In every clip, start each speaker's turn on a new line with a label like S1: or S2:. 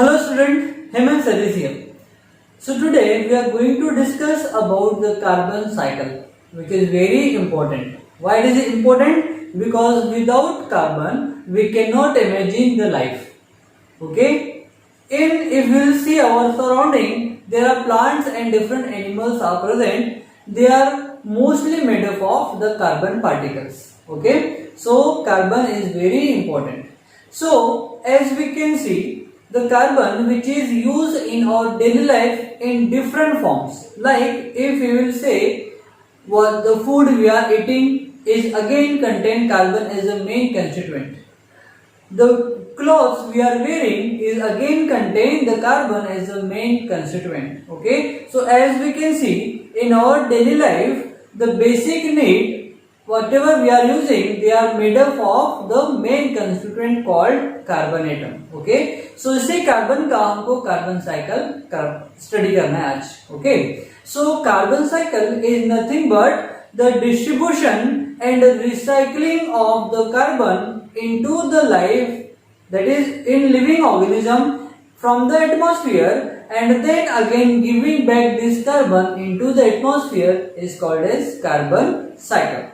S1: Hello student, Hemant Sir is here. So today we are going to discuss about the carbon cycle, which is very important. Why is it important? Because without carbon we cannot imagine the life. Okay? If we will see our surrounding, there are plants and different animals are present. They are mostly made up of the carbon particles. Okay? So carbon is very important. So as we can see, the carbon which is used in our daily life in different forms, like if we will say what the food we are eating is again contain carbon as a main constituent. The clothes we are wearing is again contain the carbon as a main constituent. Okay, so as we can see in our daily life, the basic need whatever we are using, they are made up of the main constituent called carbon atom. Okay, so इसी carbon का हमको carbon cycle study करना है आज. Okay, so carbon cycle is nothing but the distribution and recycling of the carbon into the life, that is in living organism from the atmosphere, and then again giving back this carbon into the atmosphere is called as carbon cycle.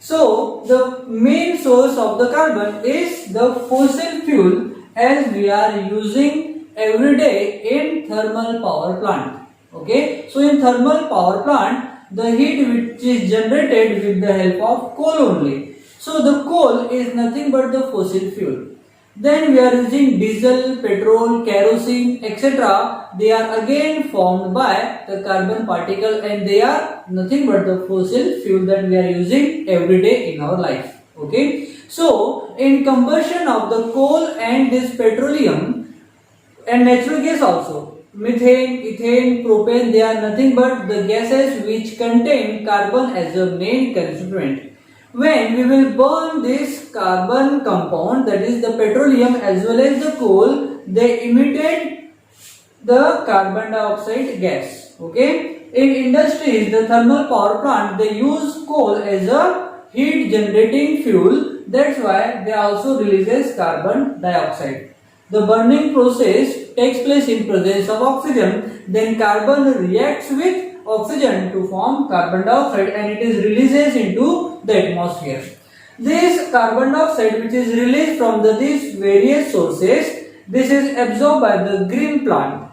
S1: So the main source of the carbon is the fossil fuel as we are using every day in thermal power plant. Okay, so in thermal power plant, the heat which is generated with the help of coal only. So the coal is nothing but the fossil fuel. Then we are using diesel, petrol, kerosene, etc. They are again formed by the carbon particle, and they are nothing but the fossil fuel that we are using every day in our life. Okay, so in combustion of the coal and this petroleum and natural gas also, methane, ethane, propane, they are nothing but the gases which contain carbon as a main constituent. When we will burn this carbon compound, that is the petroleum as well as the coal, they emitted the carbon dioxide gas. Okay, in industries, the thermal power plant, they use coal as a heat generating fuel. That's why they also releases carbon dioxide. The burning process takes place in presence of oxygen. Then carbon reacts with oxygen to form carbon dioxide, and it is releases into the atmosphere. This carbon dioxide which is released from these various sources, this is absorbed by the green plant.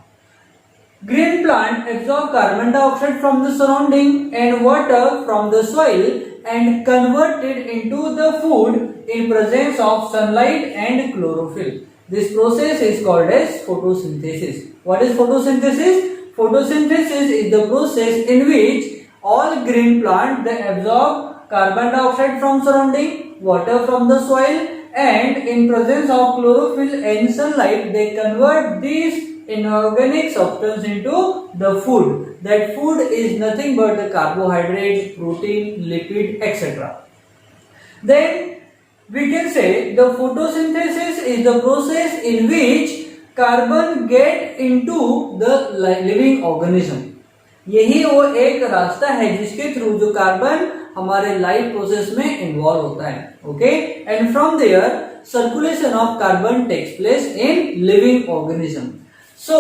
S1: Green plant absorb carbon dioxide from the surrounding and water from the soil and convert it into the food in presence of sunlight and chlorophyll. This process is called as photosynthesis. What is photosynthesis? Photosynthesis is the process in which all green plants, they absorb carbon dioxide from surrounding, water from the soil, and in presence of chlorophyll and sunlight, they convert these inorganic substance into the food. That food is nothing but the carbohydrates, protein, lipid, etc. Then we can say the photosynthesis is the process in which carbon get into the living organism. यही वो एक रास्ता है जिसके through जो carbon हमारे life process में involve होता है. Okay, and from there circulation of carbon takes place in living organism. So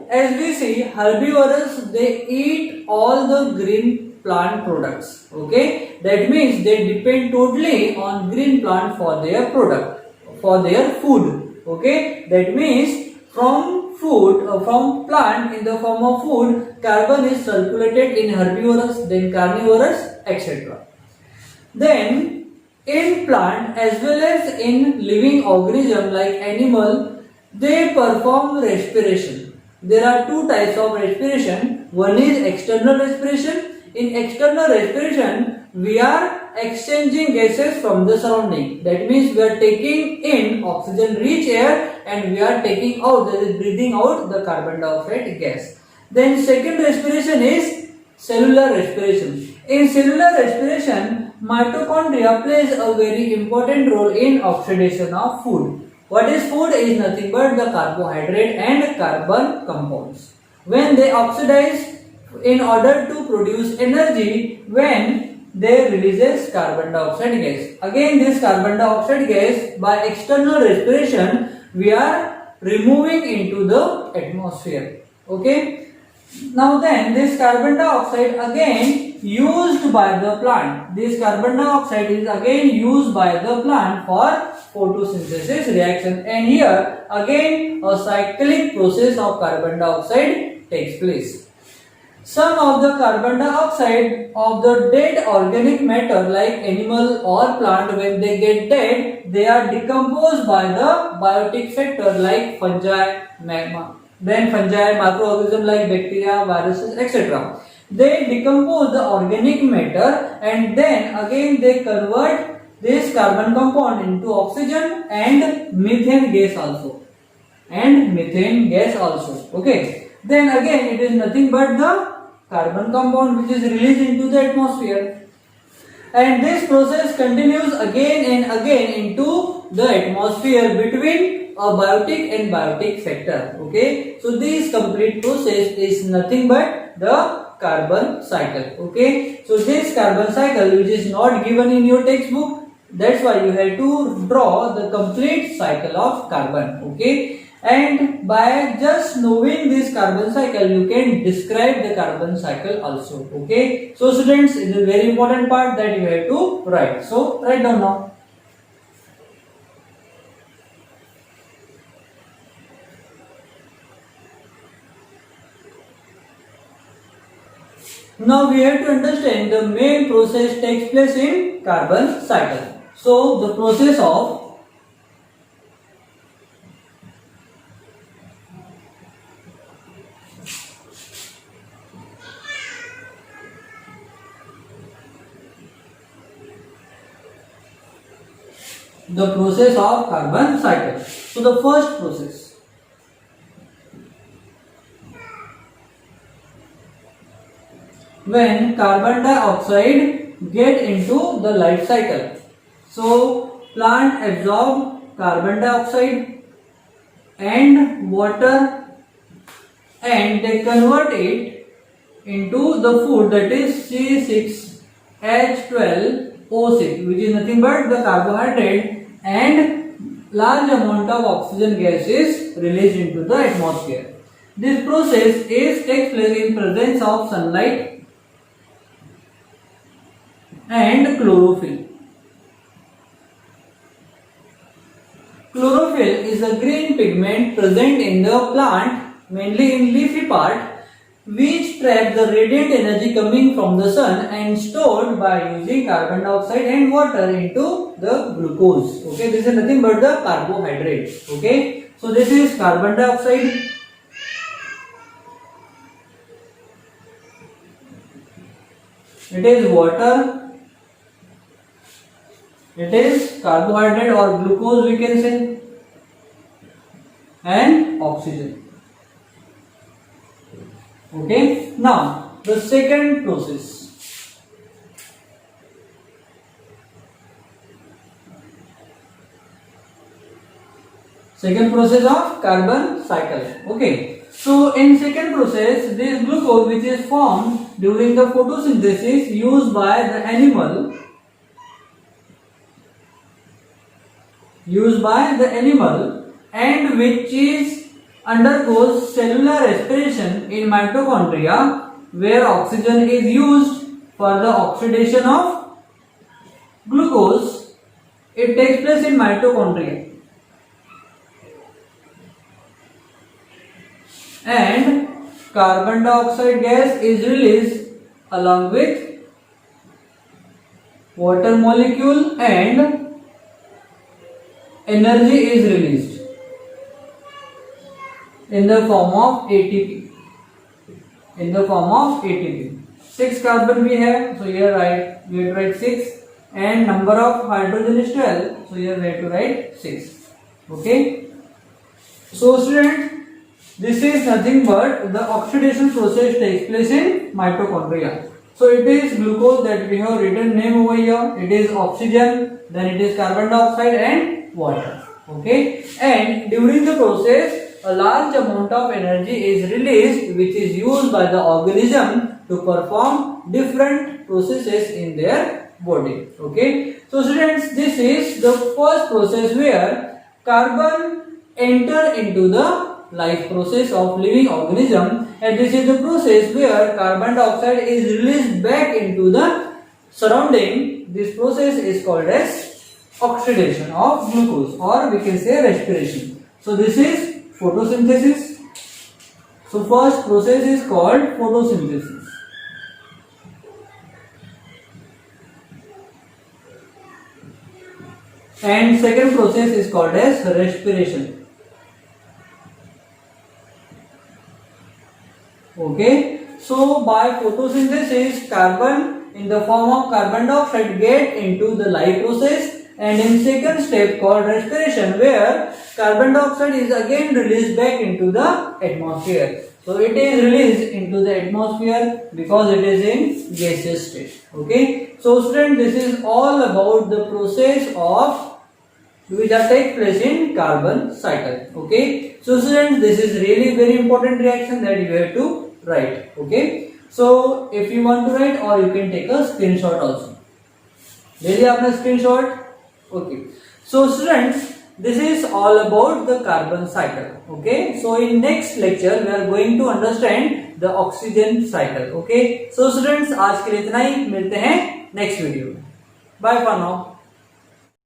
S1: as we see, herbivores, they eat all the green plant products. Okay, that means they depend totally on green plant for their product, for their food. Okay, that means from food, from plant in the form of food, carbon is circulated in herbivores, then carnivores, etc. Then in plant as well as in living organism like animal, they perform respiration. There are two types of respiration. One is external respiration. In external respiration, we are exchanging gases from the surrounding. That means we are taking in oxygen-rich air and we are taking out, that is breathing out the carbon dioxide gas. Then second respiration is cellular respiration. In cellular respiration, mitochondria plays a very important role in oxidation of food. What is food? Is nothing but the carbohydrate and carbon compounds. When they oxidize in order to produce energy, when they releases carbon dioxide gas. Again, this carbon dioxide gas, by external respiration, we are removing into the atmosphere. Okay. Now then, this carbon dioxide again used by the plant. This carbon dioxide is again used by the plant for photosynthesis reaction, and here again a cyclic process of carbon dioxide takes place. Some of the carbon dioxide of the dead organic matter like animal or plant, when they get dead, they are decomposed by the biotic factor like fungi, then fungi, microorganisms like bacteria, viruses, etc. They decompose the organic matter and then again they convert this carbon compound into oxygen and methane gas also. Okay. Then again it is nothing but the carbon compound which is released into the atmosphere, and this process continues again and again into the atmosphere between a biotic and biotic factor. Okay, so this complete process is nothing but the carbon cycle. Okay, so this carbon cycle which is not given in your textbook, that's why you have to draw the complete cycle of carbon. Okay, and by just knowing this carbon cycle you can describe the carbon cycle also. Okay, so students, it is a very important part that you have to write. So write down now. Now we have to understand the main process takes place in carbon cycle. So the process of carbon cycle. So the first process, when carbon dioxide get into the life cycle. So plant absorb carbon dioxide and water and they convert it into the food, that is C6H12O6, which is nothing but the carbohydrate, and large amount of oxygen gas is released into the atmosphere. This process takes place in presence of sunlight and chlorophyll. Chlorophyll is a green pigment present in the plant, mainly in leafy part, which trap the radiant energy coming from the sun and stored by using carbon dioxide and water into the glucose. Okay, this is nothing but the carbohydrate. Okay, so this is carbon dioxide. It is water. It is carbohydrate or glucose, we can say, and oxygen. Okay, now the second process. Second process of carbon cycle. Okay, so in second process, this glucose which is formed during the photosynthesis used by the animal and which is undergoes cellular respiration in mitochondria, where oxygen is used for the oxidation of glucose. It takes place in mitochondria, and carbon dioxide gas is released along with water molecule and energy is released in the form of ATP. 6 carbon we have, so here we have to write 6, and number of hydrogen is 12, so here we have to write 6. Okay, so students, this is nothing but the oxidation process takes place in mitochondria. So it is glucose that we have written name over here, it is oxygen, then it is carbon dioxide and water. Okay, and during the process a large amount of energy is released, which is used by the organism to perform different processes in their body. Okay, so students, this is the first process where carbon enter into the life process of living organism, and this is the process where carbon dioxide is released back into the surrounding. This process is called as oxidation of glucose, or we can say respiration. So this is photosynthesis. So first process is called photosynthesis. And second process is called as respiration. Okay, so by photosynthesis, carbon in the form of carbon dioxide get into the life process, and in second step called respiration, where carbon dioxide is again released back into the atmosphere. So it is released into the atmosphere because it is in gaseous state. Okay, so students, this is all about the process of which are take place in carbon cycle. Okay, so students, this is really very important reaction that you have to write. Okay, so if you want to write, or you can take a screenshot also. ले लिया आपने screenshot? Okay, so students, this is all about the carbon cycle. Okay, so in next lecture we are going to understand the oxygen cycle. Okay, so students, आज के लिए इतना ही, मिलते हैं next video. Bye for now.